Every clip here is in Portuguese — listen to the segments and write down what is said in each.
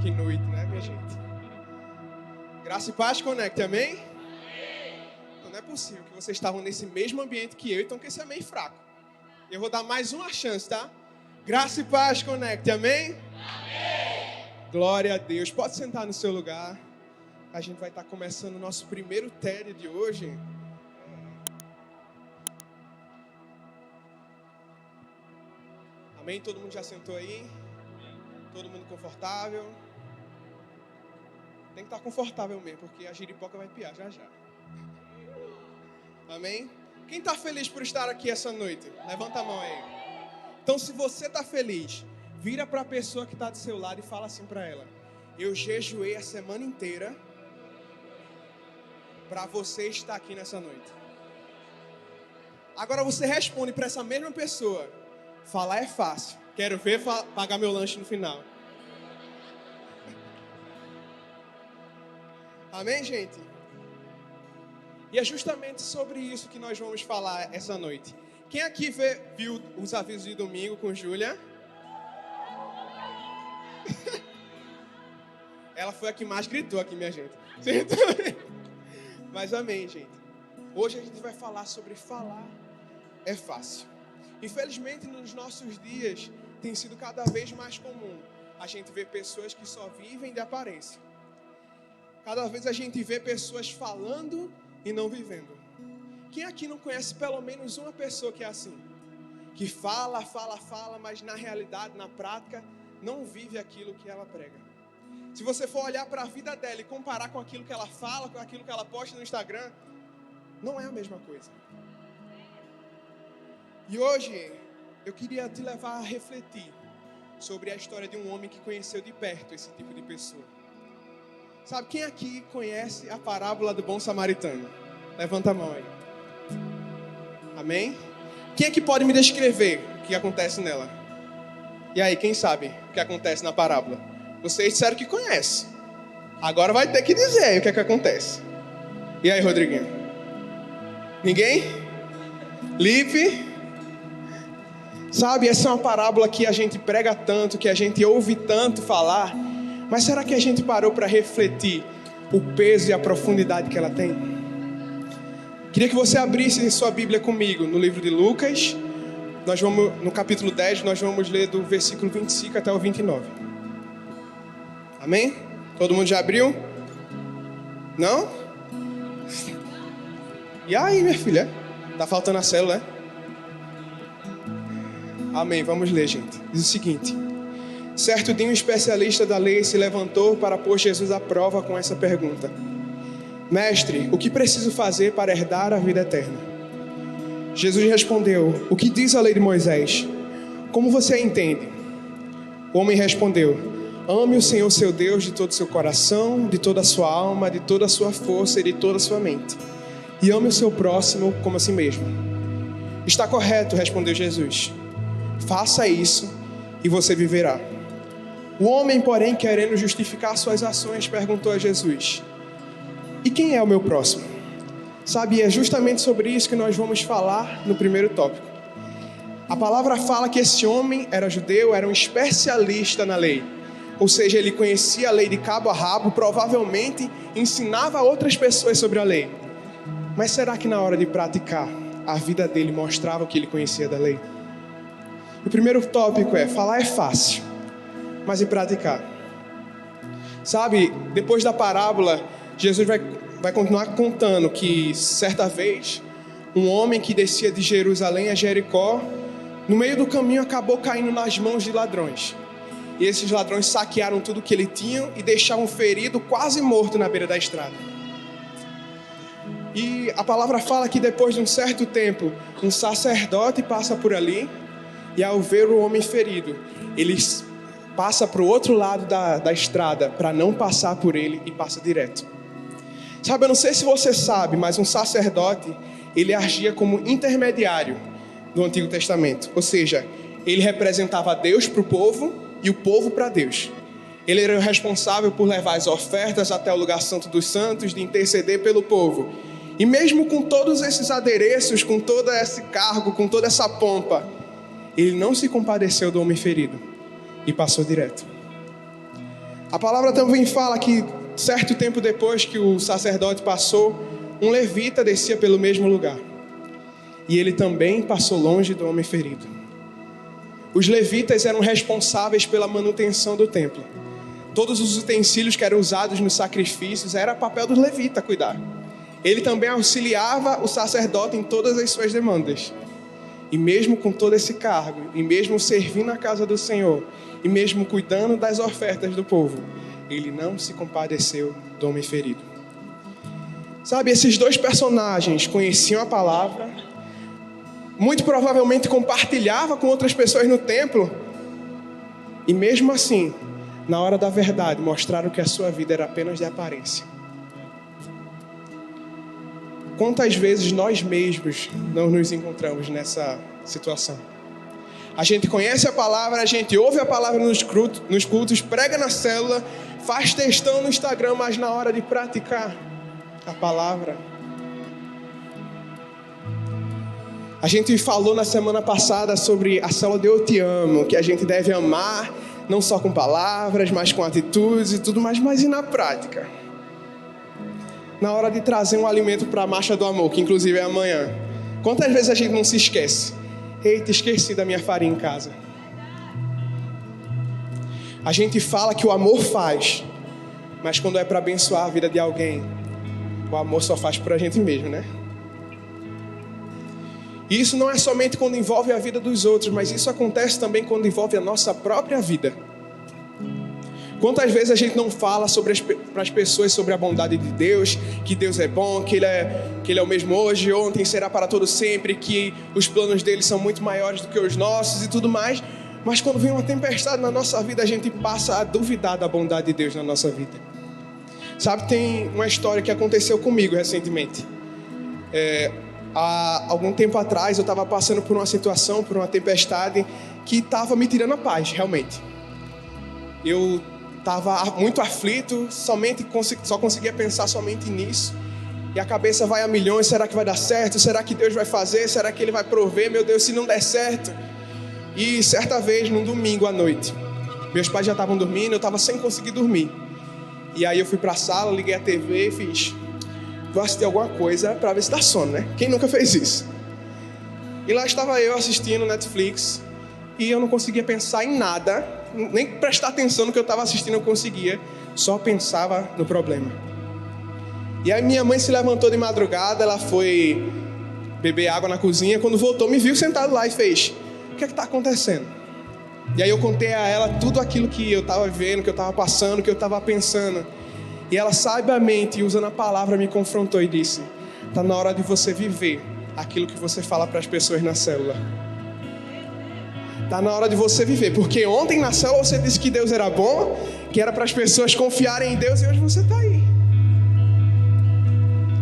Que noite, né, minha gente? Graça e paz, conecte, amém? Então não é possível que vocês estavam nesse mesmo ambiente que eu, então que esse é meio fraco. Eu vou dar mais uma chance, tá? Graça e paz, conecte, amém? Glória a Deus. Pode sentar no seu lugar. A gente vai estar começando o nosso primeiro TED de hoje. Amém? Todo mundo já sentou aí? Todo mundo confortável? Tem que estar confortável mesmo, porque a giripoca vai piar já já. Amém? Quem está feliz por estar aqui essa noite? Levanta a mão aí. Então, se você está feliz, vira para a pessoa que está do seu lado e fala assim para ela: eu jejuei a semana inteira para você estar aqui nessa noite. Agora você responde para essa mesma pessoa: falar é fácil, quero ver pagar meu lanche no final. Amém, gente? E é justamente sobre isso que nós vamos falar essa noite. Quem aqui viu os avisos de domingo com Júlia? Ela foi a que mais gritou aqui, minha gente. Mas amém, gente. Hoje a gente vai falar sobre falar é fácil. Infelizmente, nos nossos dias, tem sido cada vez mais comum a gente ver pessoas que só vivem de aparência. Cada vez a gente vê pessoas falando e não vivendo. Quem aqui não conhece pelo menos uma pessoa que é assim? Que fala, mas na realidade, na prática, não vive aquilo que ela prega. Se você for olhar para a vida dela e comparar com aquilo que ela fala, com aquilo que ela posta no Instagram, não é a mesma coisa. E hoje, eu queria te levar a refletir sobre a história de um homem que conheceu de perto esse tipo de pessoa. Sabe, quem aqui conhece a parábola do bom samaritano? Levanta a mão aí. Amém? Quem aqui pode me descrever o que acontece nela? E aí, quem sabe o que acontece na parábola? Vocês disseram que conhece. Agora vai ter que dizer aí o que é que acontece. E aí, Rodriguinho? Ninguém? Lipe? Sabe, essa é uma parábola que a gente prega tanto, que a gente ouve tanto falar. Mas será que a gente parou para refletir o peso e a profundidade que ela tem? Queria que você abrisse sua Bíblia comigo no livro de Lucas. Nós vamos, no capítulo 10, nós vamos ler do versículo 25 até o 29. Amém? Todo mundo já abriu? Não? E aí, minha filha? Tá faltando a célula, né? Amém, vamos ler, gente. Diz o seguinte: certo dia um especialista da lei se levantou para pôr Jesus à prova com essa pergunta: Mestre, o que preciso fazer para herdar a vida eterna? Jesus respondeu: o que diz a lei de Moisés? Como você a entende? O homem respondeu: ame o Senhor seu Deus de todo o seu coração, de toda a sua alma, de toda a sua força e de toda a sua mente. E ame o seu próximo como a si mesmo. Está correto, respondeu Jesus. Faça isso e você viverá. O homem, porém, querendo justificar suas ações, perguntou a Jesus: e quem é o meu próximo? Sabe, é justamente sobre isso que nós vamos falar no primeiro tópico. A palavra fala que esse homem era judeu, era um especialista na lei. Ou seja, ele conhecia a lei de cabo a rabo, provavelmente ensinava a outras pessoas sobre a lei. Mas será que na hora de praticar, a vida dele mostrava o que ele conhecia da lei? O primeiro tópico é: falar é fácil, mas e praticar? Sabe, depois da parábola, Jesus vai continuar contando que certa vez um homem que descia de Jerusalém a Jericó, no meio do caminho acabou caindo nas mãos de ladrões. E esses ladrões saquearam tudo que ele tinha e deixaram um ferido quase morto na beira da estrada. E a palavra fala que depois de um certo tempo, um sacerdote passa por ali e ao ver o homem ferido, ele passa para o outro lado da estrada para não passar por ele e passa direto. Sabe, eu não sei se você sabe, mas um sacerdote, ele agia como intermediário do Antigo Testamento. Ou seja, ele representava Deus para o povo e o povo para Deus. Ele era o responsável por levar as ofertas até o lugar santo dos santos, de interceder pelo povo. E mesmo com todos esses adereços, com todo esse cargo, com toda essa pompa, ele não se compadeceu do homem ferido e passou direto. A palavra também fala que, certo tempo depois que o sacerdote passou, um levita descia pelo mesmo lugar. E ele também passou longe do homem ferido. Os levitas eram responsáveis pela manutenção do templo. Todos os utensílios que eram usados nos sacrifícios, era papel do levita cuidar. Ele também auxiliava o sacerdote em todas as suas demandas. E mesmo com todo esse cargo, e mesmo servindo a casa do Senhor, e mesmo cuidando das ofertas do povo, ele não se compadeceu do homem ferido. Sabe, esses dois personagens conheciam a palavra, muito provavelmente compartilhavam com outras pessoas no templo, e mesmo assim, na hora da verdade, mostraram que a sua vida era apenas de aparência. Quantas vezes nós mesmos não nos encontramos nessa situação? A gente conhece a palavra, a gente ouve a palavra nos cultos, prega na célula, faz textão no Instagram, mas na hora de praticar a palavra. A gente falou na semana passada sobre a célula de Eu Te Amo, que a gente deve amar, não só com palavras, mas com atitudes e tudo mais, mas e na prática? Na hora de trazer um alimento para a Marcha do Amor, que inclusive é amanhã. Quantas vezes a gente não se esquece? Eita, esqueci da minha farinha em casa. A gente fala que o amor faz, mas quando é para abençoar a vida de alguém, o amor só faz por a gente mesmo, né? E isso não é somente quando envolve a vida dos outros, mas isso acontece também quando envolve a nossa própria vida. Quantas vezes a gente não fala para as pessoas sobre a bondade de Deus, que Deus é bom, que Ele é o mesmo hoje, ontem, será para todo sempre, que os planos dele são muito maiores do que os nossos e tudo mais, mas quando vem uma tempestade na nossa vida, a gente passa a duvidar da bondade de Deus na nossa vida. Sabe, tem uma história que aconteceu comigo recentemente. Há algum tempo atrás eu estava passando por uma situação, por uma tempestade que estava me tirando a paz, realmente. Eu estava muito aflito, só conseguia pensar somente nisso. E a cabeça vai a milhões, será que vai dar certo? Será que Deus vai fazer? Será que Ele vai prover? Meu Deus, se não der certo. E certa vez, num domingo à noite, meus pais já estavam dormindo, eu estava sem conseguir dormir. E aí eu fui para a sala, liguei a TV e fiz: vou assistir alguma coisa para ver se dá sono, né? Quem nunca fez isso? E lá estava eu assistindo Netflix e eu não conseguia pensar em nada, nem prestar atenção no que eu estava assistindo eu conseguia, só pensava no problema. E aí minha mãe se levantou de madrugada, ela foi beber água na cozinha, quando voltou me viu sentado lá e fez: o que é que está acontecendo? E aí eu contei a ela tudo aquilo que eu estava vendo, que eu estava passando, que eu estava pensando. E ela sabiamente, usando a palavra, me confrontou e disse: está na hora de você viver aquilo que você fala para as pessoas na célula. Está na hora de você viver, porque ontem na célula você disse que Deus era bom, que era para as pessoas confiarem em Deus, e hoje você está aí.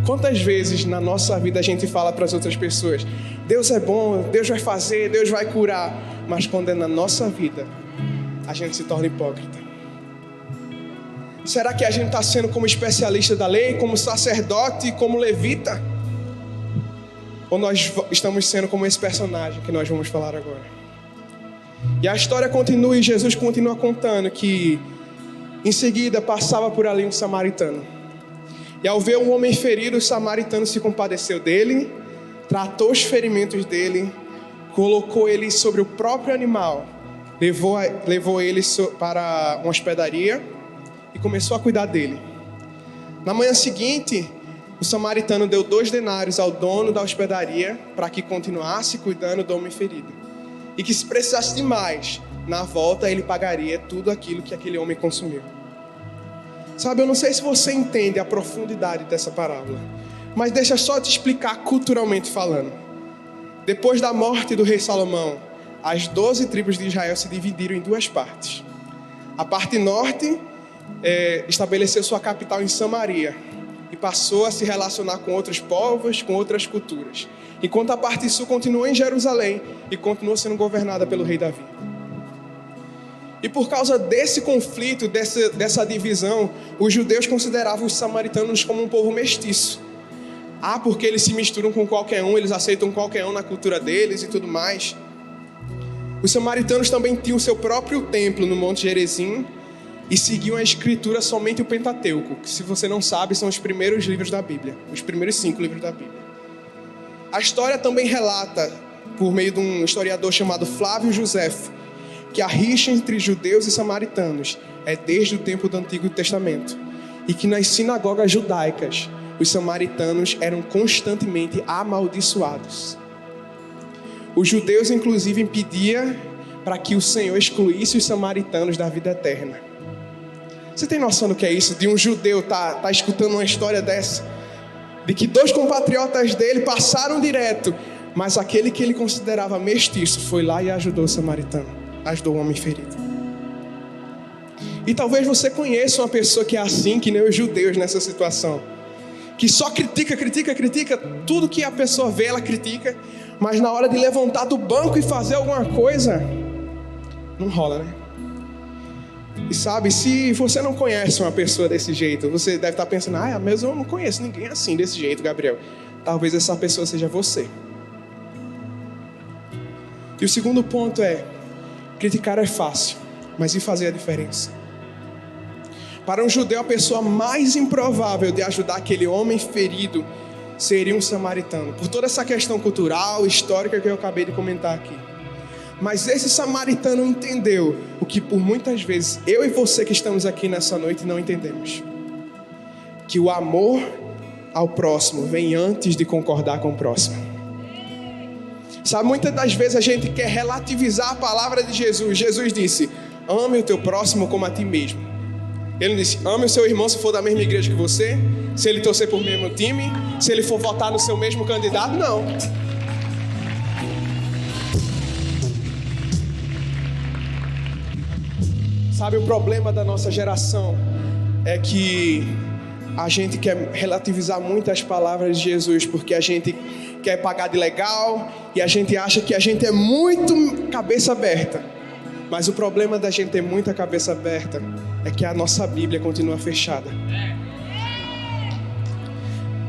Quantas vezes na nossa vida a gente fala para as outras pessoas: Deus é bom, Deus vai fazer, Deus vai curar, mas quando é na nossa vida, a gente se torna hipócrita. Será que a gente está sendo como especialista da lei, como sacerdote, como levita? Ou nós estamos sendo como esse personagem que nós vamos falar agora? E a história continua e Jesus continua contando que em seguida passava por ali um samaritano. E ao ver um homem ferido, o samaritano se compadeceu dele, tratou os ferimentos dele, colocou ele sobre o próprio animal, levou ele para uma hospedaria e começou a cuidar dele. Na manhã seguinte, o samaritano deu 2 denários ao dono da hospedaria para que continuasse cuidando do homem ferido. E que se precisasse de mais, na volta ele pagaria tudo aquilo que aquele homem consumiu. Sabe, eu não sei se você entende a profundidade dessa parábola, mas deixa só te explicar culturalmente falando. Depois da morte do rei Salomão, as 12 tribos de Israel se dividiram em 2 partes. A parte norte estabeleceu sua capital em Samaria e passou a se relacionar com outros povos, com outras culturas, enquanto a parte sul continuou em Jerusalém e continuou sendo governada pelo rei Davi. E por causa desse conflito, dessa divisão, os judeus consideravam os samaritanos como um povo mestiço. Porque eles se misturam com qualquer um, eles aceitam qualquer um na cultura deles e tudo mais. Os samaritanos também tinham seu próprio templo no Monte Gerizim, e seguiam a escritura somente o Pentateuco, que, se você não sabe, são os primeiros livros da Bíblia, os primeiros 5 livros da Bíblia. A história também relata, por meio de um historiador chamado Flávio Josefo, que a rixa entre judeus e samaritanos é desde o tempo do Antigo Testamento, e que nas sinagogas judaicas os samaritanos eram constantemente amaldiçoados. Os judeus, inclusive, impediam para que o Senhor excluísse os samaritanos da vida eterna. Você tem noção do que é isso? De um judeu tá escutando uma história dessa? De que 2 compatriotas dele passaram direto, mas aquele que ele considerava mestiço foi lá e ajudou o samaritano, ajudou o homem ferido. E talvez você conheça uma pessoa que é assim, que nem os judeus nessa situação, que só critica, tudo que a pessoa vê ela critica, mas na hora de levantar do banco e fazer alguma coisa, não rola, né? E sabe, se você não conhece uma pessoa desse jeito, você deve estar pensando, mas eu não conheço ninguém assim, desse jeito, Gabriel. Talvez essa pessoa seja você. E o segundo ponto é, criticar é fácil, mas e fazer a diferença? Para um judeu, a pessoa mais improvável de ajudar aquele homem ferido seria um samaritano, por toda essa questão cultural, histórica que eu acabei de comentar aqui. Mas esse samaritano entendeu o que por muitas vezes eu e você que estamos aqui nessa noite não entendemos. Que o amor ao próximo vem antes de concordar com o próximo. Sabe, muitas das vezes a gente quer relativizar a palavra de Jesus. Jesus disse, ame o teu próximo como a ti mesmo. Ele não disse, ame o seu irmão se for da mesma igreja que você, se ele torcer por mesmo time, se ele for votar no seu mesmo candidato, não. Sabe, o problema da nossa geração é que a gente quer relativizar muito as palavras de Jesus, porque a gente quer pagar de legal e a gente acha que a gente é muito cabeça aberta. Mas o problema da gente ter muita cabeça aberta é que a nossa Bíblia continua fechada.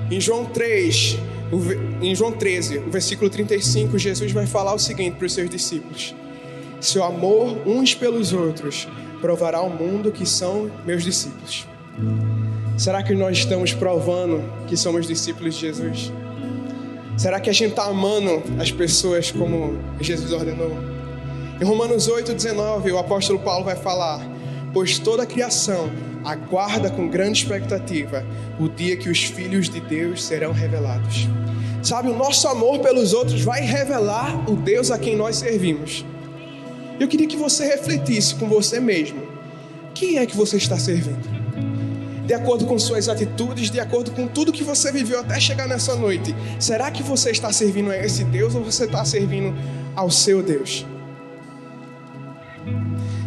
Em João 13, o versículo 35, Jesus vai falar o seguinte para os seus discípulos: seu amor uns pelos outros provará ao mundo que são meus discípulos. Será que nós estamos provando que somos discípulos de Jesus? Será que a gente está amando as pessoas como Jesus ordenou? Em Romanos 8:19, o apóstolo Paulo vai falar: pois toda a criação aguarda com grande expectativa o dia que os filhos de Deus serão revelados. Sabe, o nosso amor pelos outros vai revelar o Deus a quem nós servimos. Eu queria que você refletisse com você mesmo. Quem é que você está servindo? De acordo com suas atitudes, de acordo com tudo que você viveu até chegar nessa noite, será que você está servindo a esse Deus ou você está servindo ao seu Deus?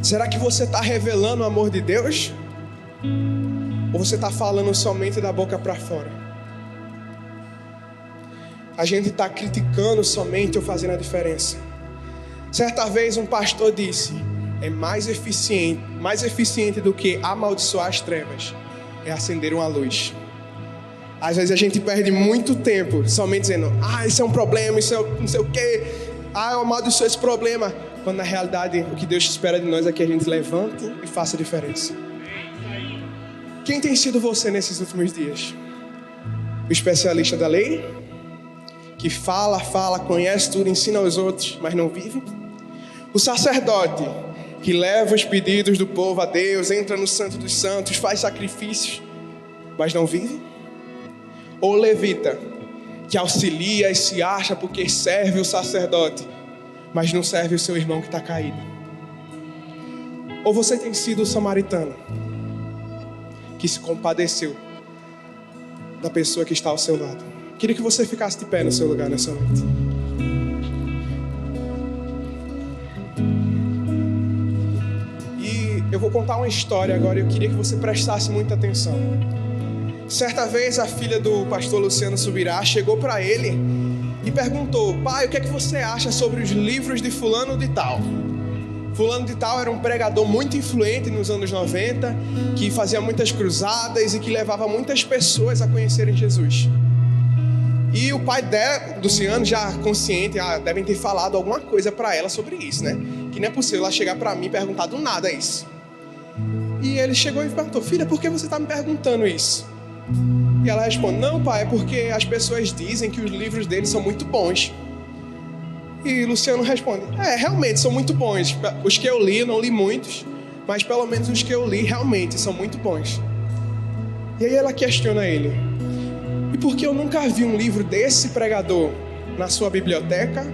Será que você está revelando o amor de Deus? Ou você está falando somente da boca para fora? A gente está criticando somente ou fazendo a diferença? Certa vez um pastor disse: é mais eficiente do que amaldiçoar as trevas é acender uma luz. Às vezes a gente perde muito tempo somente dizendo: isso é um problema, isso é não sei o quê, eu amaldiçoo esse problema, quando na realidade o que Deus espera de nós é que a gente levante e faça a diferença. Quem tem sido você nesses últimos dias? O especialista da lei? Que fala, conhece tudo, ensina aos outros, mas não vive? O sacerdote, que leva os pedidos do povo a Deus, entra no Santo dos Santos, faz sacrifícios, mas não vive? Ou o levita, que auxilia e se acha porque serve o sacerdote, mas não serve o seu irmão que está caído? Ou você tem sido o samaritano, que se compadeceu da pessoa que está ao seu lado? Queria que você ficasse de pé no seu lugar nessa noite. E eu vou contar uma história agora e eu queria que você prestasse muita atenção. Certa vez a filha do pastor Luciano Subirá chegou para ele e perguntou: pai, o que é que você acha sobre os livros de fulano de tal? Fulano de tal era um pregador muito influente nos anos 90, que fazia muitas cruzadas e que levava muitas pessoas a conhecerem Jesus. E o pai dela, Luciano, já consciente, devem ter falado alguma coisa para ela sobre isso, né? Que não é possível ela chegar para mim e perguntar do nada isso. E ele chegou e perguntou: filha, por que você está me perguntando isso? E ela responde: não, pai, é porque as pessoas dizem que os livros dele são muito bons. E Luciano responde: realmente são muito bons. Os que eu li, eu não li muitos, mas pelo menos os que eu li realmente são muito bons. E aí ela questiona ele: e por que eu nunca vi um livro desse pregador na sua biblioteca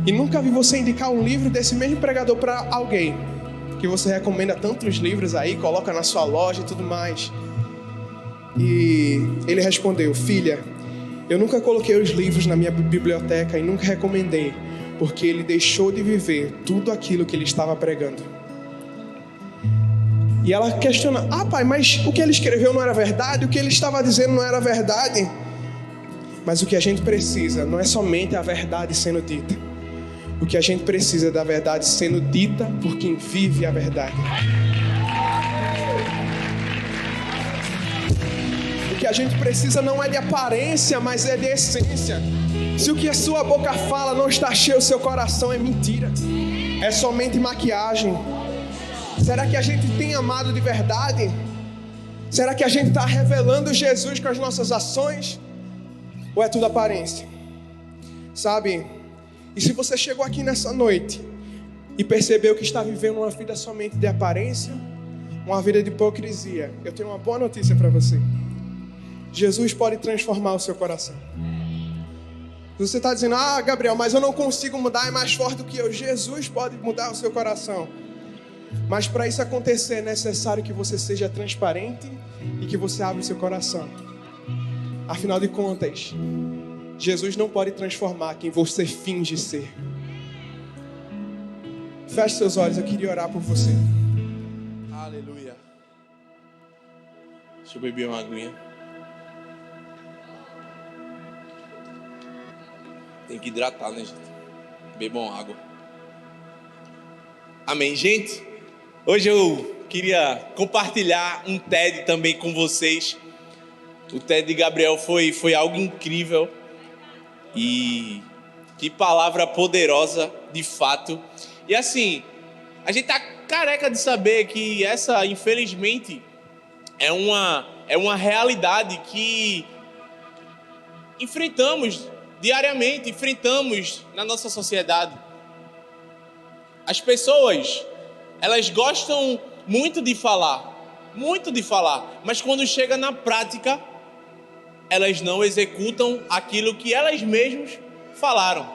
e nunca vi você indicar um livro desse mesmo pregador para alguém? Que você recomenda tantos livros aí, coloca na sua loja e tudo mais. E ele respondeu: filha, eu nunca coloquei os livros na minha biblioteca e nunca recomendei, porque ele deixou de viver tudo aquilo que ele estava pregando. E ela questiona: pai, mas o que ele escreveu não era verdade? O que ele estava dizendo não era verdade? Mas o que a gente precisa não é somente a verdade sendo dita. O que a gente precisa é da verdade sendo dita por quem vive a verdade. O que a gente precisa não é de aparência, mas é de essência. Se o que a sua boca fala não está cheio, o seu coração é mentira. É somente maquiagem. Será que a gente tem amado de verdade? Será que a gente está revelando Jesus com as nossas ações? Ou é tudo aparência? Sabe? E se você chegou aqui nessa noite e percebeu que está vivendo uma vida somente de aparência, uma vida de hipocrisia, eu tenho uma boa notícia para você. Jesus pode transformar o seu coração. Você está dizendo: Gabriel, mas eu não consigo mudar, é mais forte do que eu. Jesus pode mudar o seu coração. Mas para isso acontecer é necessário que você seja transparente e que você abra o seu coração. Afinal de contas, Jesus não pode transformar quem você finge ser. Feche seus olhos, eu queria orar por você. Aleluia. Deixa eu beber uma aguinha. Tem que hidratar, né, gente? Bebam água. Amém, gente? Hoje eu queria compartilhar um TED também com vocês. O TED de Gabriel foi algo incrível. E que palavra poderosa, de fato. E assim, a gente tá careca de saber que essa, infelizmente, é uma realidade que enfrentamos diariamente, enfrentamos na nossa sociedade. As pessoas, elas gostam muito de falar, mas quando chega na prática, elas não executam aquilo que elas mesmas falaram.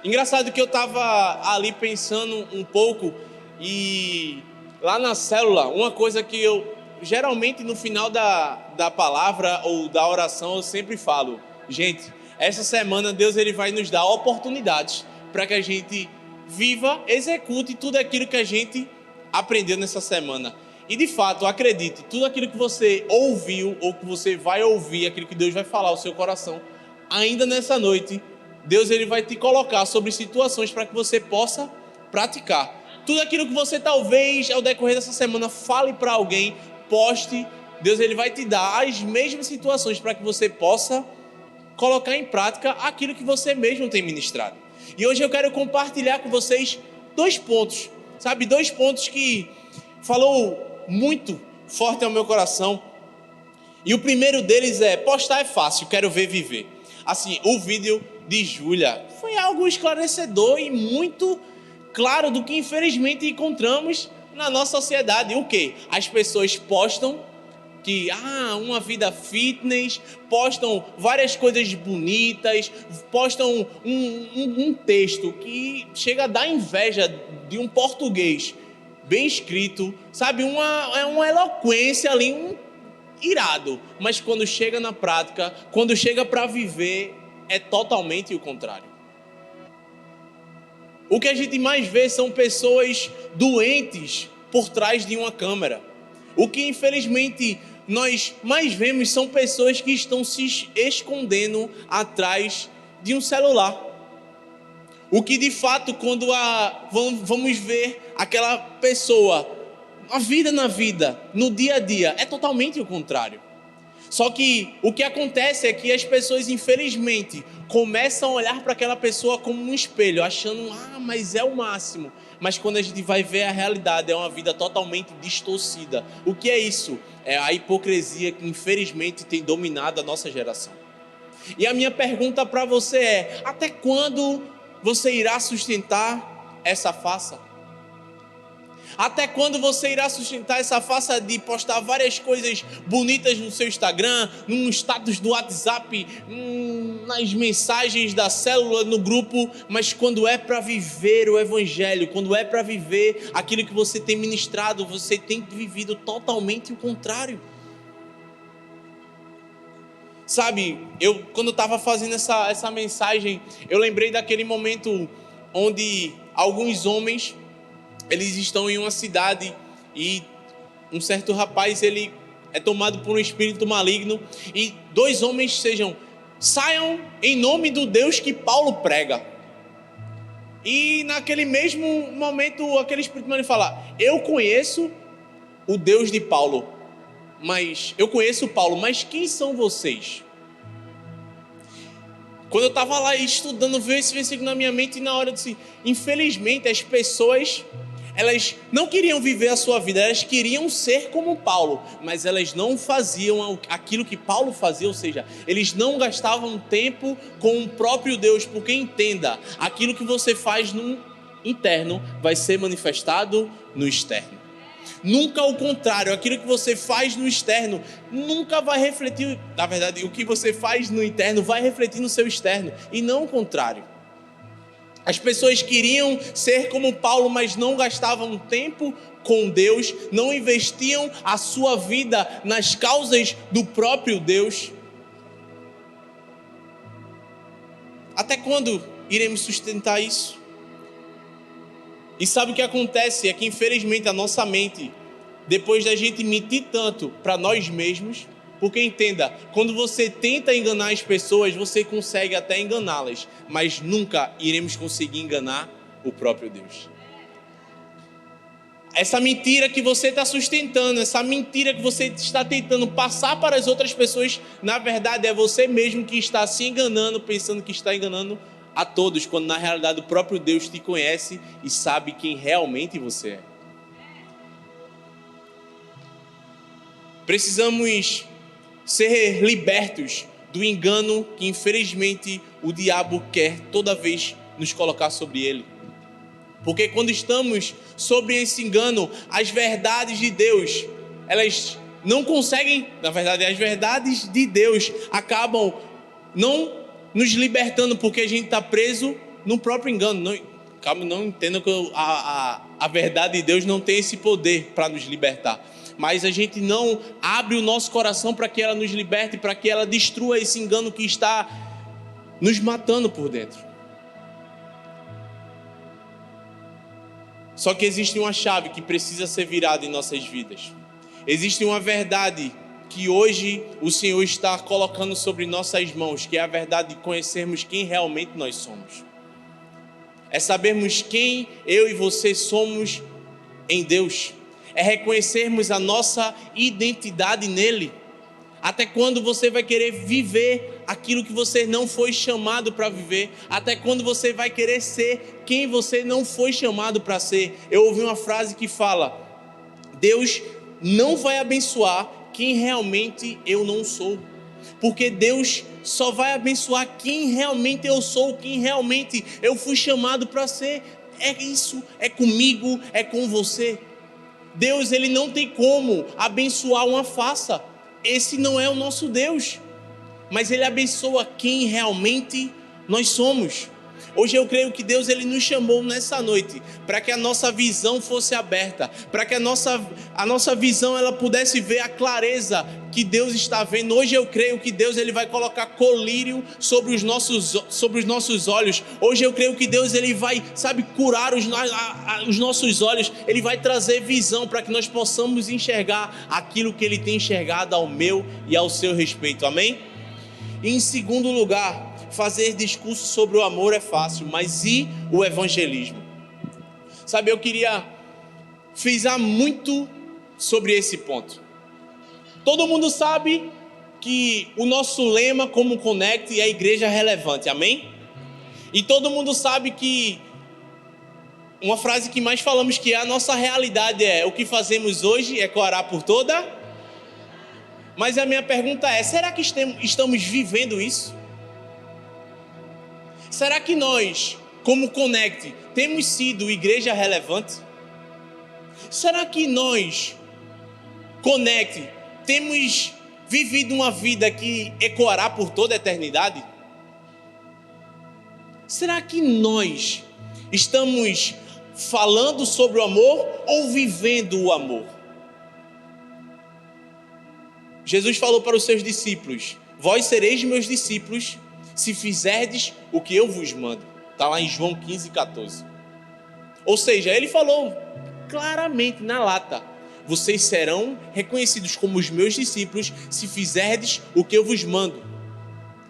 Engraçado que eu estava ali pensando um pouco e lá na célula, uma coisa que eu geralmente no final da palavra ou da oração eu sempre falo: gente, essa semana Deus ele vai nos dar oportunidades para que a gente viva, execute tudo aquilo que a gente aprendeu nessa semana. E de fato, acredite, tudo aquilo que você ouviu ou que você vai ouvir, aquilo que Deus vai falar ao seu coração, ainda nessa noite, Deus ele vai te colocar sobre situações para que você possa praticar. Tudo aquilo que você talvez ao decorrer dessa semana fale para alguém, poste, Deus ele vai te dar as mesmas situações para que você possa colocar em prática aquilo que você mesmo tem ministrado. E hoje eu quero compartilhar com vocês 2 pontos, sabe? 2 pontos que falou muito forte ao meu coração. E o primeiro deles é: postar é fácil, quero ver viver. Assim, o vídeo de Júlia foi algo esclarecedor e muito claro do que infelizmente encontramos na nossa sociedade. O quê? As pessoas postam que, uma vida fitness, postam várias coisas bonitas, postam um texto que chega a dar inveja de um português bem escrito, sabe? Uma eloquência ali, irado. Mas quando chega na prática, quando chega para viver, é totalmente o contrário. O que a gente mais vê são pessoas doentes por trás de uma câmera. O que infelizmente nós mais vemos são pessoas que estão se escondendo atrás de um celular. O que de fato, quando vamos ver aquela pessoa, a vida na vida, no dia a dia, é totalmente o contrário. Só que o que acontece é que as pessoas, infelizmente, começam a olhar para aquela pessoa como um espelho, achando, mas é o máximo. mas quando a gente vai ver a realidade, é uma vida totalmente distorcida. O que é isso? É a hipocrisia que infelizmente tem dominado a nossa geração. E a minha pergunta para você é: até quando você irá sustentar essa farsa? Até quando você irá sustentar essa farsa de postar várias coisas bonitas no seu Instagram, num status do WhatsApp, nas mensagens da célula, no grupo, mas quando é para viver o Evangelho, quando é para viver aquilo que você tem ministrado, você tem vivido totalmente o contrário? Sabe, quando eu estava fazendo essa mensagem, eu lembrei daquele momento onde alguns homens, eles estão em uma cidade e um certo rapaz, ele é tomado por um espírito maligno e dois homens saiam em nome do Deus que Paulo prega. E naquele mesmo momento, aquele espírito maligno fala: eu conheço o Deus de Paulo, eu conheço Paulo, mas quem são vocês? Quando eu estava lá estudando, veio esse versículo na minha mente e na hora eu disse: infelizmente as pessoas, elas não queriam viver a sua vida, elas queriam ser como Paulo, mas elas não faziam aquilo que Paulo fazia, ou seja, eles não gastavam tempo com o próprio Deus, porque entenda, aquilo que você faz no interno vai ser manifestado no externo. Nunca o contrário, aquilo que você faz no externo nunca vai refletir, na verdade, o que você faz no interno vai refletir no seu externo, e não o contrário. As pessoas queriam ser como Paulo, mas não gastavam tempo com Deus, não investiam a sua vida nas causas do próprio Deus. Até quando iremos sustentar isso? E sabe o que acontece? É que infelizmente a nossa mente, depois da gente mentir tanto para nós mesmos, porque entenda, quando você tenta enganar as pessoas, você consegue até enganá-las, mas nunca iremos conseguir enganar o próprio Deus. Essa mentira que você está sustentando, essa mentira que você está tentando passar para as outras pessoas, na verdade é você mesmo que está se enganando, pensando que está enganando a todos, quando na realidade o próprio Deus te conhece e sabe quem realmente você é. Precisamos ser libertos do engano que infelizmente o diabo quer toda vez nos colocar sobre ele. Porque quando estamos sobre esse engano, as verdades de Deus, elas não conseguem, na verdade, as verdades de Deus acabam não nos libertando, porque a gente está preso no próprio engano. Não entendo que a verdade de Deus não tem esse poder para nos libertar. Mas a gente não abre o nosso coração para que ela nos liberte, para que ela destrua esse engano que está nos matando por dentro. Só que existe uma chave que precisa ser virada em nossas vidas. Existe uma verdade que hoje o Senhor está colocando sobre nossas mãos, que é a verdade de conhecermos quem realmente nós somos. É sabermos quem eu e você somos em Deus. É reconhecermos a nossa identidade nele. Até quando você vai querer viver aquilo que você não foi chamado para viver? Até quando você vai querer ser quem você não foi chamado para ser? Eu ouvi uma frase que fala: Deus não vai abençoar quem realmente eu não sou. Porque Deus só vai abençoar quem realmente eu sou, quem realmente eu fui chamado para ser. É isso, é comigo, é com você. Deus, ele não tem como abençoar uma farsa. Esse não é o nosso Deus. Mas ele abençoa quem realmente nós somos. Hoje eu creio que Deus, ele nos chamou nessa noite para que a nossa visão fosse aberta, para que a nossa visão ela pudesse ver a clareza que Deus está vendo. Hoje eu creio que Deus, ele vai colocar colírio sobre os nossos olhos. Hoje eu creio que Deus, ele vai, curar os nossos olhos. Ele vai trazer visão para que nós possamos enxergar aquilo que ele tem enxergado ao meu e ao seu respeito. Amém? E em segundo lugar, fazer discurso sobre o amor é fácil, mas e o evangelismo? Eu queria frisar muito sobre esse ponto. Todo mundo sabe que o nosso lema como Connect é a igreja relevante, amém? E todo mundo sabe que uma frase que mais falamos que a nossa realidade é: o que fazemos hoje ecoará por toda. Mas a minha pergunta é: será que estamos vivendo isso? Será que nós, como Connect, temos sido igreja relevante? Será que nós, Connect, temos vivido uma vida que ecoará por toda a eternidade? Será que nós estamos falando sobre o amor ou vivendo o amor? Jesus falou para os seus discípulos: vós sereis meus discípulos se fizerdes o que eu vos mando. Está lá em João 15:14. Ou seja, ele falou claramente na lata: vocês serão reconhecidos como os meus discípulos se fizerdes o que eu vos mando.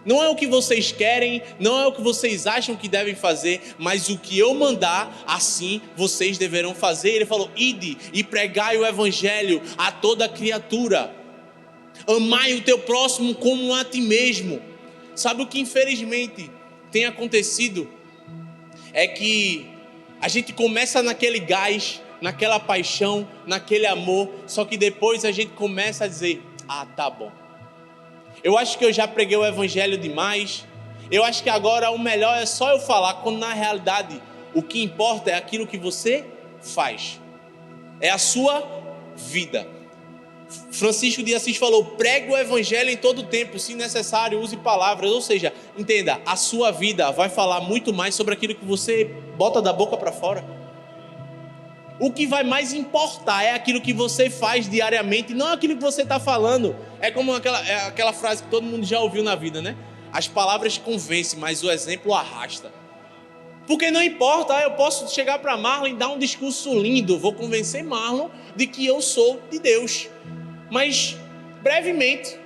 Não é o que vocês querem, não é o que vocês acham que devem fazer, mas o que eu mandar, assim vocês deverão fazer. Ele falou: ide e pregai o evangelho a toda criatura. Amai o teu próximo como a ti mesmo. Sabe o que infelizmente tem acontecido? É que a gente começa naquele gás, naquela paixão, naquele amor, só que depois a gente começa a dizer: ah, tá bom. Eu acho que eu já preguei o evangelho demais. Eu acho que agora o melhor é só eu falar, quando na realidade o que importa é aquilo que você faz. É a sua vida. Francisco de Assis falou: pregue o evangelho em todo tempo, se necessário use palavras. Ou seja, entenda, a sua vida vai falar muito mais sobre aquilo que você bota da boca para fora. O que vai mais importar é aquilo que você faz diariamente, não aquilo que você está falando. É como aquela frase que todo mundo já ouviu na vida, né? As palavras convencem, mas o exemplo arrasta. Porque não importa, eu posso chegar para Marlon e dar um discurso lindo, vou convencer Marlon de que eu sou de Deus. Mas, brevemente,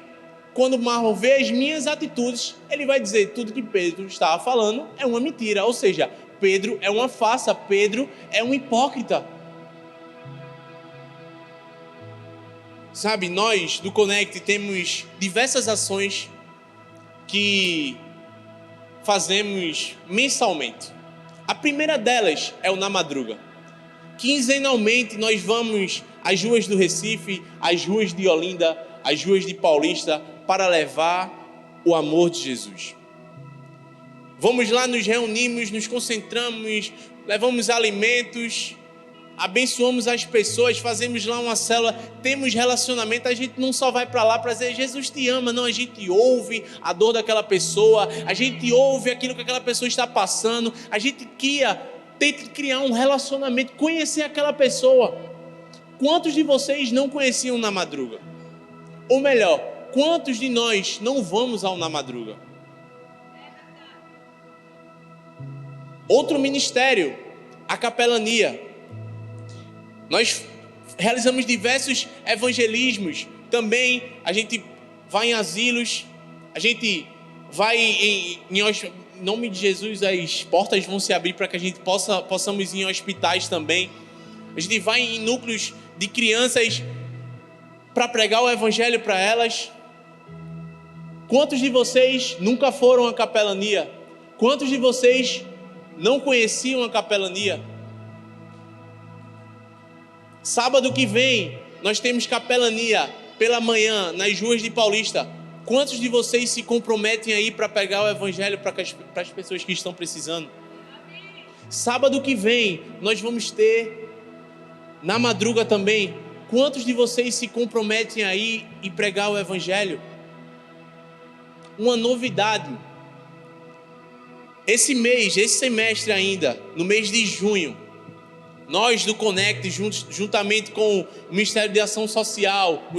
quando Marlon vê as minhas atitudes, ele vai dizer: tudo que Pedro estava falando é uma mentira. Ou seja, Pedro é uma farsa, Pedro é um hipócrita. Sabe, nós do Connect temos diversas ações que fazemos mensalmente. A primeira delas é o Na Madruga. Quinzenalmente nós vamos às ruas do Recife, às ruas de Olinda, às ruas de Paulista, para levar o amor de Jesus. Vamos lá, nos reunimos, nos concentramos, levamos alimentos, abençoamos as pessoas, fazemos lá uma célula, temos relacionamento. A gente não só vai para lá para dizer Jesus te ama, não, a gente ouve a dor daquela pessoa, a gente ouve aquilo que aquela pessoa está passando, a gente tenta criar um relacionamento, conhecer aquela pessoa. Quantos de vocês não conheciam Na Madruga? Ou melhor, quantos de nós não vamos ao Na Madruga? Outro ministério, a capelania. Nós realizamos diversos evangelismos. Também a gente vai em asilos, a gente vai em nome de Jesus, as portas vão se abrir para que a gente possamos ir em hospitais também. A gente vai em núcleos de crianças para pregar o evangelho para elas. Quantos de vocês nunca foram à capelania? Quantos de vocês não conheciam a capelania? Sábado que vem, nós temos capelania pela manhã nas ruas de Paulista. Quantos de vocês se comprometem aí para pegar o evangelho para as pessoas que estão precisando? Sábado que vem, nós vamos ter Na Madruga também. Quantos de vocês se comprometem aí e pregar o evangelho? Uma novidade. Esse mês, esse semestre ainda, no mês de junho, nós do Connect, juntamente com o Ministério de Ação Social, o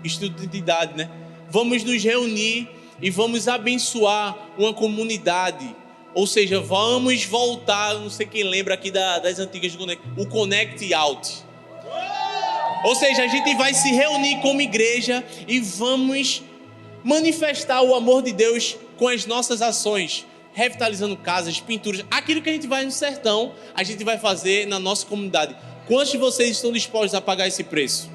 Instituto de Idade, né? Vamos nos reunir e vamos abençoar uma comunidade. Ou seja, vamos voltar, não sei quem lembra aqui das antigas do Connect, o Connect Out. Ou seja, a gente vai se reunir como igreja e vamos manifestar o amor de Deus com as nossas ações. Revitalizando casas, pinturas, aquilo que a gente vai no sertão, a gente vai fazer na nossa comunidade. Quantos de vocês estão dispostos a pagar esse preço?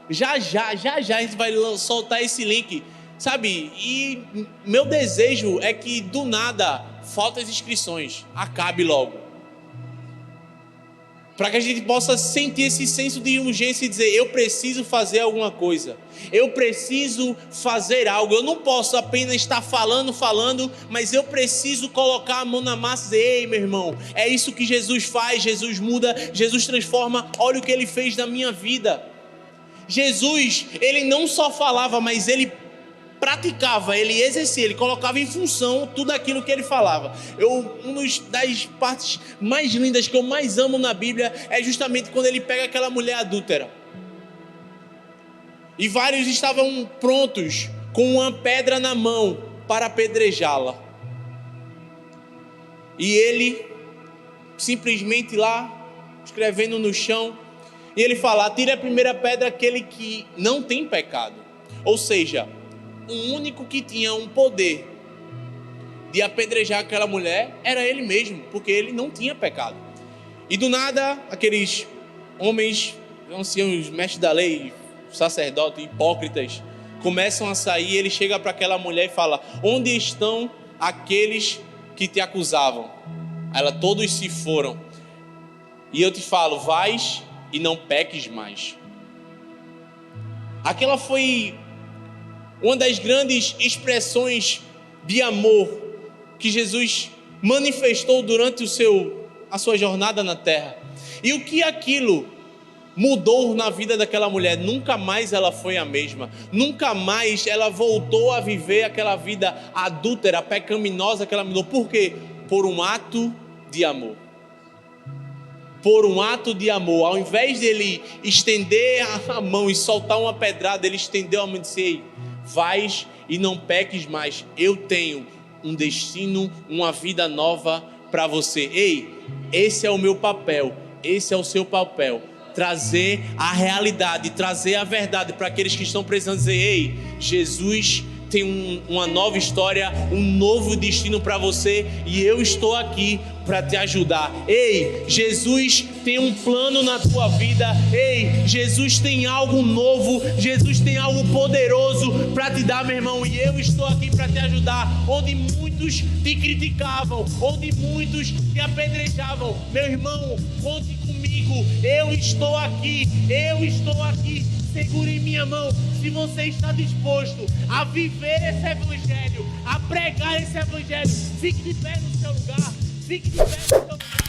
Já a gente vai soltar esse link, sabe? E meu desejo é que do nada faltem as inscrições, acabe logo. para que a gente possa sentir esse senso de urgência e dizer: eu preciso fazer alguma coisa, eu preciso fazer algo. Eu não posso apenas estar falando, mas eu preciso colocar a mão na massa e dizer: ei, meu irmão, é isso que Jesus faz, Jesus muda, Jesus transforma, olha o que Ele fez na minha vida. Jesus, Ele não só falava, mas Ele praticava, Ele exercia, Ele colocava em função tudo aquilo que Ele falava. Uma das partes mais lindas que eu mais amo na Bíblia é justamente quando Ele pega aquela mulher adúltera. E vários estavam prontos com uma pedra na mão para apedrejá-la. E Ele simplesmente lá, escrevendo no chão, e Ele fala: atire a primeira pedra aquele que não tem pecado. Ou seja, o único que tinha um poder de apedrejar aquela mulher era Ele mesmo, porque Ele não tinha pecado. E do nada, aqueles homens, anciãos, mestres da lei, sacerdotes, hipócritas, começam a sair. E Ele chega para aquela mulher e fala: onde estão aqueles que te acusavam? Ela: todos se foram. E eu te falo: vais e não peques mais. Aquela foi uma das grandes expressões de amor que Jesus manifestou durante a sua jornada na terra. E o que aquilo mudou na vida daquela mulher? Nunca mais ela foi a mesma. Nunca mais ela voltou a viver aquela vida adúltera, pecaminosa que ela mudou. Por quê? Por um ato de amor. Por um ato de amor. Ao invés dele estender a mão e soltar uma pedrada, ele estendeu a mão e disse: ei, vais e não peques mais. Eu tenho um destino, uma vida nova para você. Ei, esse é o meu papel, esse é o seu papel. Trazer a realidade, trazer a verdade para aqueles que estão precisando dizer: ei, Jesus tem uma nova história, um novo destino para você, e eu estou aqui para te ajudar. Ei, Jesus tem um plano na tua vida. Ei, Jesus tem algo novo, Jesus tem algo poderoso para te dar, meu irmão, e eu estou aqui para te ajudar. Onde muitos te criticavam, onde muitos te apedrejavam, meu irmão, conte comigo, eu estou aqui. Segure em minha mão. Se você está disposto a viver esse evangelho, a pregar esse evangelho, fique de pé no seu lugar. Fique de pé no seu lugar.